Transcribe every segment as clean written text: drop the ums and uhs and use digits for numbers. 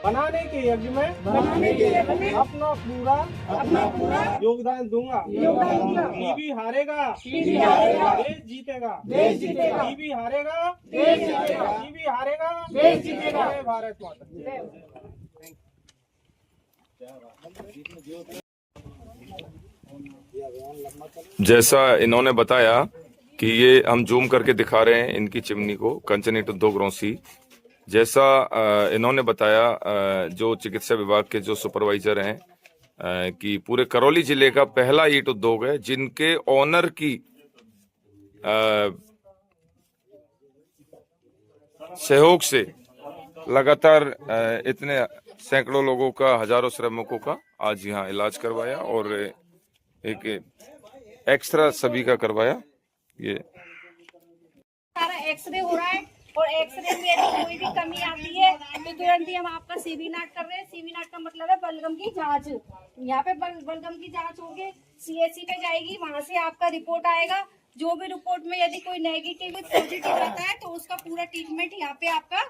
बनाने के यज्ञ में अपना पूरा योगदान दूंगा। टीबी हारेगा देश जीतेगा। टीबी हारेगा टीबी हारेगा देश जीतेगा। जय भारत माता। जैसा इन्होंने बताया कि ये हम जूम करके दिखा रहे हैं इनकी चिमनी को, कंचन ईंट उद्योग रौंसी। जैसा इन्होंने बताया जो चिकित्सा विभाग के जो सुपरवाइजर हैं कि पूरे करौली जिले का पहला ईंट उद्योग है जिनके ऑनर की सहयोग से लगातार इतने सैकड़ों लोगों का, हजारों श्रमिकों का आज यहाँ इलाज करवाया और एक एक्स्ट्रा सभी का करवाया। ये सारा एक्सरे हो रहा है और एक्सरे में यदि कोई भी कमी आती है तो तुरंत ही हम आपका सीवी नाट कर रहे हैं। सीवी नाट का मतलब है बलगम की जांच। यहाँ पे बलगम की जांच होगी, सीएससी पे जाएगी, वहाँ से आपका रिपोर्ट आएगा। जो भी रिपोर्ट में यदि कोई नेगेटिव पॉजिटिव आता है तो उसका पूरा ट्रीटमेंट यहाँ पे आपका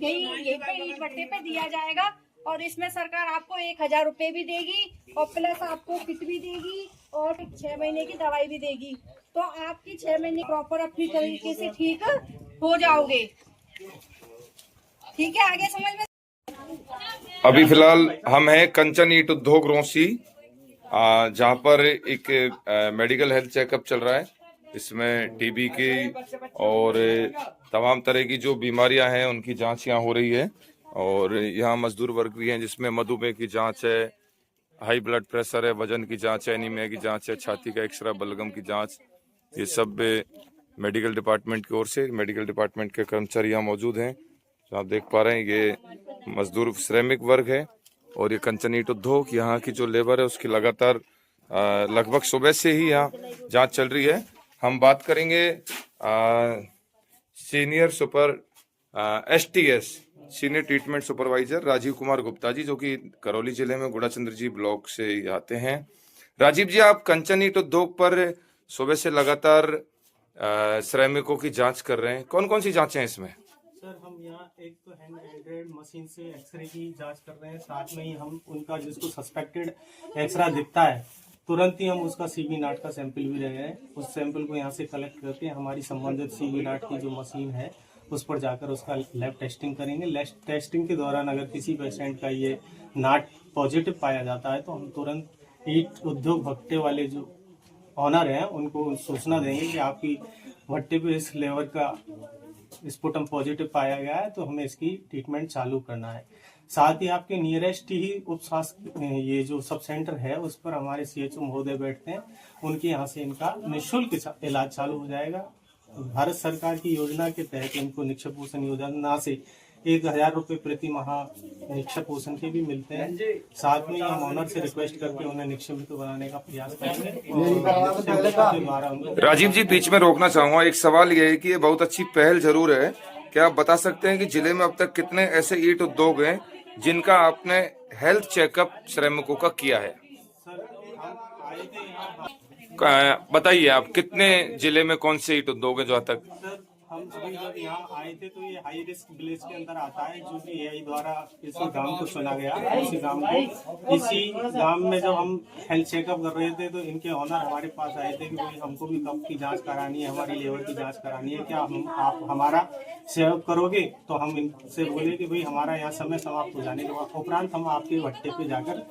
यही पे ईंट भट्टे पे दिया जाएगा। और इसमें सरकार आपको 1000 रुपए भी देगी और प्लस आपको किट भी देगी और 6 महीने की दवाई भी देगी। तो आपकी 6 महीने प्रॉपर अपनी तरीके से ठीक हो जाओगे। ठीक है, आगे समझ में। अभी फिलहाल हम हैं कंचन ईंट उद्योग रौंसी, जहाँ पर एक मेडिकल हेल्थ चेकअप चल रहा है। इसमें टीबी की और तमाम तरह की जो बीमारियां हैं उनकी जांच यहाँ हो रही है। और यहाँ मजदूर वर्ग भी हैं जिसमें मधुमेह की जांच है, हाई ब्लड प्रेशर है, वजन की जांच है, एनीमिया की जांच है, छाती का एक्सरा, बलगम की जांच। ये सब मेडिकल डिपार्टमेंट की ओर से, मेडिकल डिपार्टमेंट के कर्मचारी यहाँ मौजूद हैं। तो आप देख पा रहे हैं ये मजदूर श्रमिक वर्ग है और ये कंचन ईंट उद्योग यहाँ की जो लेबर है उसकी लगातार लगभग सुबह से ही यहाँ जांच चल रही है। हम बात करेंगे senior STS senior treatment supervisor Rajiv Kumar Gupta ji, जो कि करौली जिले में गुड़ाचंद्र जी ब्लॉक से आते हैं। राजीव जी, आप कंचन ईंट उद्योग पर सुबह से लगातार श्रमिकों की जांच कर रहे हैं, कौन कौन सी जांचें हैं इसमें? सर, हम यहाँ एक तो हैंड एंड्रॉइड मशीन से एक्सरे की जांच कर रहे हैं, साथ में ही हम उनका जिसको सस्पेक्टेड एक्सरा दिखता है तुरंत ही हम उसका सीवी नाट का सैंपल भी ले रहे हैं। उस सैंपल को यहाँ से कलेक्ट करके हमारी संबंधित सीवी नाट की जो मशीन है उस पर जाकर उसका लैब टेस्टिंग करेंगे। लैब टेस्टिंग के दौरान अगर किसी पेशेंट का ये नाट पॉजिटिव पाया जाता है तो हम तुरंत ईंट उद्योग भट्टे वाले जो ऑनर हैं उनको सूचना देंगे कि आपकी भट्टे पे इस लेवल का स्पुटम पॉजिटिव पाया गया है तो हमें इसकी ट्रीटमेंट चालू करना है। साथ ही आपके नियरेस्ट ही उपस्वास्थ्य ये जो सब सेंटर है उस पर हमारे CHO महोदय बैठते हैं, उनके यहाँ से इनका निःशुल्क इलाज चालू हो जाएगा। भारत सरकार की योजना के तहत इनको निक्षय पोषण योजना से 1000 रुपए प्रति माह निक्षय पोषण के भी मिलते हैं। साथ में हम ऑनर से रिक्वेस्ट करके उन्हें निक्षिप्त बनाने का प्रयास करेंगे। राजीव जी, बीच में रोकना चाहूंगा, एक सवाल ये है कि ये बहुत अच्छी पहल जरूर है। क्या आप बता सकते हैं कि जिले में अब तक कितने ऐसे ईंट उद्योग हैं जिनका आपने हेल्थ चेकअप श्रमिकों का किया है? बताइए आप, कितने जिले में कौन से ईंट उद्योग है जो अब तक? हम अभी जब यहाँ आए थे तो ये हाई रिस्क विलेज के अंदर आता है, जो कि AI द्वारा इसी गांव को चुना गया। इसी गांव में जब हम हेल्थ चेकअप कर रहे थे तो इनके ऑनर हमारे पास आए थे कि भाई हमको भी कफ की जांच करानी है, हमारी लीवर की जांच करानी है, क्या आप हमारा सहयोग करोगे? तो हम इनसे बोले कि भाई हमारा यहाँ समय समाप्त हो जाने के बाद उपरांत हम आपके भट्टे पे जाकर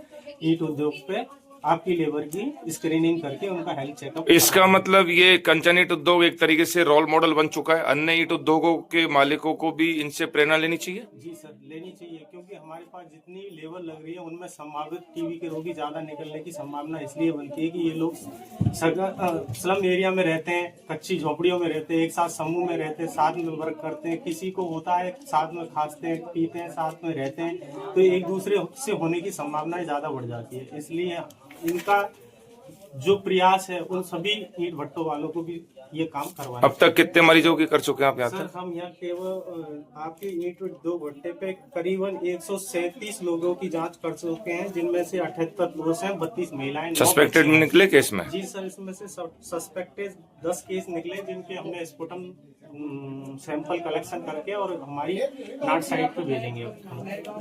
ईंट उद्योग पे आपकी लेबर की स्क्रीनिंग करके उनका हेल्थ चेकअप। इसका मतलब ये कंचन ईंट उद्योग एक तरीके से रोल मॉडल बन चुका है, अन्य ईंट उद्योगों के मालिकों को भी इनसे प्रेरणा लेनी चाहिए। जी सर, लेनी चाहिए, क्योंकि हमारे पास जितनी लेबर लग रही है उनमें संभावित टीबी के रोगी ज्यादा निकलने की संभावना इसलिए बनती है कि ये लोग स्लम एरिया में रहते हैं, कच्ची झोपड़ियों में रहते हैं, एक साथ समूह में रहते हैं, साथ में वर्क करते हैं, किसी को होता है साथ में खाते हैं, पीते हैं, साथ में रहते हैं, तो एक दूसरे से होने की संभावनाएं ज्यादा बढ़ जाती है। इसलिए इनका जो प्रयास है उन सभी ईंट भट्टों वालों को भी ये काम करवा। अब तक कितने मरीजों की कर चुके हैं आप यहाँ सर तक? हम यहाँ केवल आपके ईंट 2 घंटे पे करीबन 137 लोगों की जांच कर चुके हैं, जिनमें से 78 पुरुष हैं, 32 महिलाएं। सस्पेक्टेड निकले केस में? जी सर, इसमें से सस्पेक्टेड 10 केस निकले, जिनके हमने स्पुटम सैंपल कलेक्शन करके और हमारी नाट साइट पे भेजेंगे।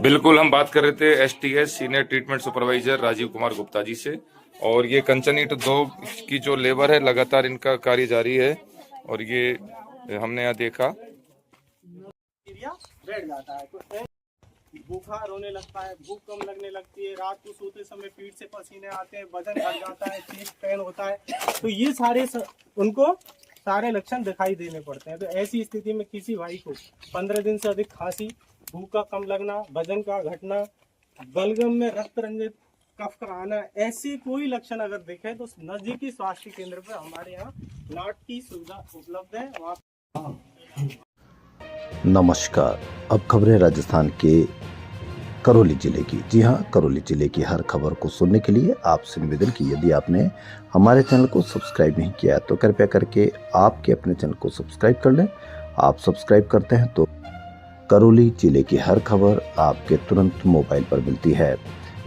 बिल्कुल, हम बात कर रहे थे STS senior treatment supervisor Rajiv Kumar Gupta ji से। और ये कंचन ईंट उद्योग की जो लेबर है, लगातार इनका कार्य जारी है। और ये हमने यहाँ देखा, बैठ जाता है, तो बुखार होने लगता है, भूख कम लगने लगती है, रात को सोते समय पीठ से पसीने आते हैं, वजन बढ़ जाता है, चेस्ट पेन होता है। तो ये उनको सारे लक्षण दिखाई देने पड़ते हैं। तो ऐसी स्थिति में किसी भाई को 15 दिन से अधिक खांसी, भूख का कम लगना, वजन का घटना, बलगम में रक्त रंजित कफ का आना, ऐसे कोई लक्षण अगर दिखे तो नजदीकी स्वास्थ्य केंद्र पर हमारे यहाँ नाट की सुविधा उपलब्ध है। वहाँ नमस्कार, अब खबरें राजस्थान के करौली जिले की। जी हाँ, करौली जिले की हर खबर को सुनने के लिए आपसे निवेदन की यदि आपने हमारे चैनल को सब्सक्राइब नहीं किया तो कृपया करके आपके अपने चैनल को सब्सक्राइब कर लें। आप सब्सक्राइब करते हैं तो करौली जिले की हर खबर आपके तुरंत मोबाइल पर मिलती है।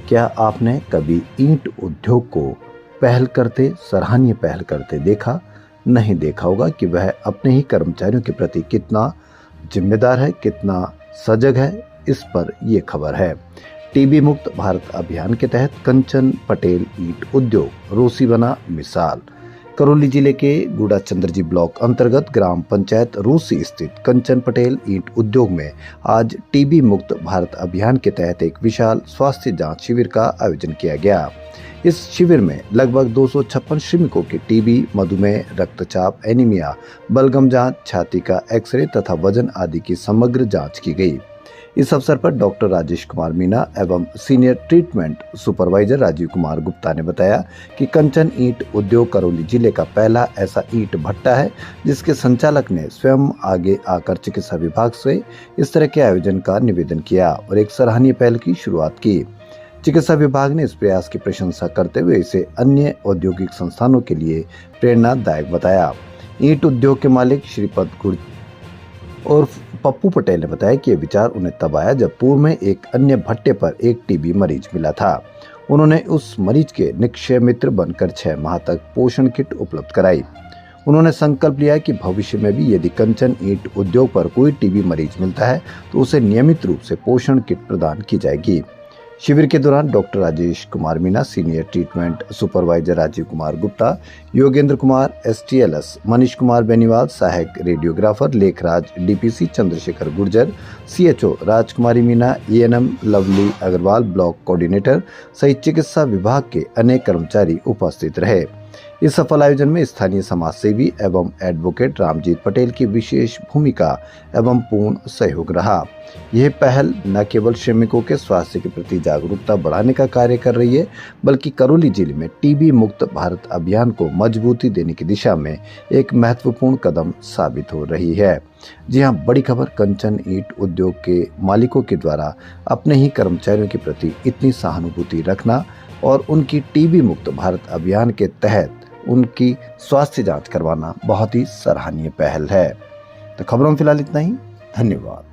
क्या आपने कभी ईंट उद्योग को सराहनीय पहल करते देखा? नहीं देखा होगा कि वह अपने ही कर्मचारियों के प्रति कितना जिम्मेदार है, कितना सजग है। इस पर ये खबर है। टीबी मुक्त भारत अभियान के तहत कंचन पटेल ईंट उद्योग रूसी बना मिसाल। करौली जिले के गुड़ाचंद्रजी ब्लॉक अंतर्गत ग्राम पंचायत रूसी स्थित कंचन पटेल ईंट उद्योग में आज टीबी मुक्त भारत अभियान के तहत एक विशाल स्वास्थ्य जांच शिविर का आयोजन किया गया। इस शिविर में लगभग 256 श्रमिकों के टीबी, मधुमेह, रक्तचाप, एनीमिया, बलगम जांच, छाती का एक्सरे तथा वजन आदि की समग्र जांच की गई। इस अवसर पर डॉक्टर राजेश कुमार मीना एवं senior treatment supervisor Rajiv Kumar Gupta ने बताया कि कंचन ईंट उद्योग करौली जिले का पहला ऐसा ईंट भट्टा है जिसके संचालक ने स्वयं आगे आकर चिकित्सा विभाग से इस तरह के आयोजन का निवेदन किया और एक सराहनीय पहल की शुरुआत की। चिकित्सा विभाग ने इस प्रयास की प्रशंसा करते हुए इसे अन्य औद्योगिक संस्थानों के लिए प्रेरणादायक बताया। ईंट उद्योग के मालिक श्रीपद गुड़ और पप्पू पटेल ने बताया कि यह विचार उन्हें तब आया जब पूर्व में एक अन्य भट्टे पर एक टीबी मरीज मिला था। उन्होंने उस मरीज के निक्षय मित्र बनकर 6 माह तक पोषण किट उपलब्ध कराई। उन्होंने संकल्प लिया कि भविष्य में भी यदि कंचन ईंट उद्योग पर कोई टीबी मरीज मिलता है तो उसे नियमित रूप से पोषण किट प्रदान की जाएगी। शिविर के दौरान doctor Rajesh Kumar Meena, senior treatment supervisor Rajiv Kumar Gupta, Yogendra Kumar STLS, Manish Kumar Beniwal, सहायक radiographer Lekhraj DPC, Chandrashekhar Gurjar CHO, Rajkumari Meena ENM, Lovely Agarwal block coordinator सहित चिकित्सा विभाग के अनेक कर्मचारी उपस्थित रहे। इस सफल आयोजन में स्थानीय समाज सेवी एवं एडवोकेट रामजीत पटेल की विशेष भूमिका एवं पूर्ण सहयोग रहा। यह पहल न केवल श्रमिकों के स्वास्थ्य के प्रति जागरूकता बढ़ाने का कार्य कर रही है, बल्कि करौली जिले में टीबी मुक्त भारत अभियान को मजबूती देने की दिशा में एक महत्वपूर्ण कदम साबित हो रही है। जी हां, बड़ी खबर, कंचन ईंट उद्योग के मालिकों के द्वारा अपने ही कर्मचारियों के प्रति इतनी सहानुभूति रखना और उनकी टीबी मुक्त भारत अभियान के तहत उनकी स्वास्थ्य जांच करवाना बहुत ही सराहनीय पहल है। तो खबरों में फिलहाल इतना ही। धन्यवाद।